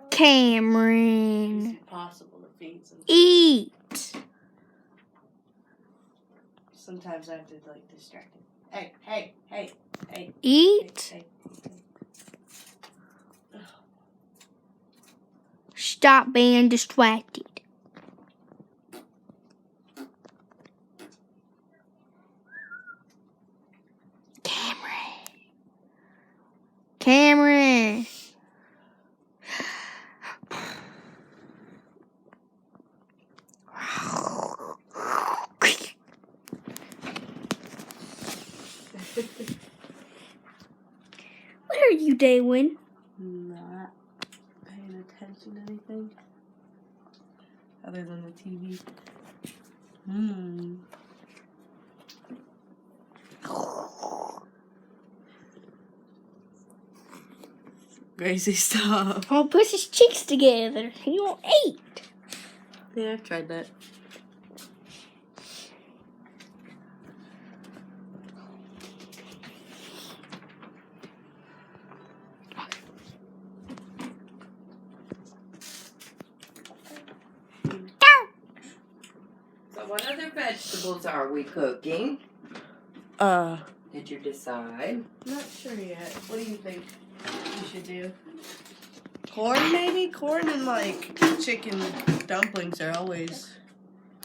Kamryn. It's impossible to feed sometimes. Eat. Sometimes I have to like distract him. Hey. Eat. Hey. Stop being distracted. Kamryn. What are you doing? Not paying attention to anything other than the TV. Gracie, stop. I'll push his cheeks together. He won't eat. Yeah, I've tried that. So what other vegetables are we cooking? Did you decide? Not sure yet. What do you think we should do? Corn, maybe? Corn and like chicken dumplings are always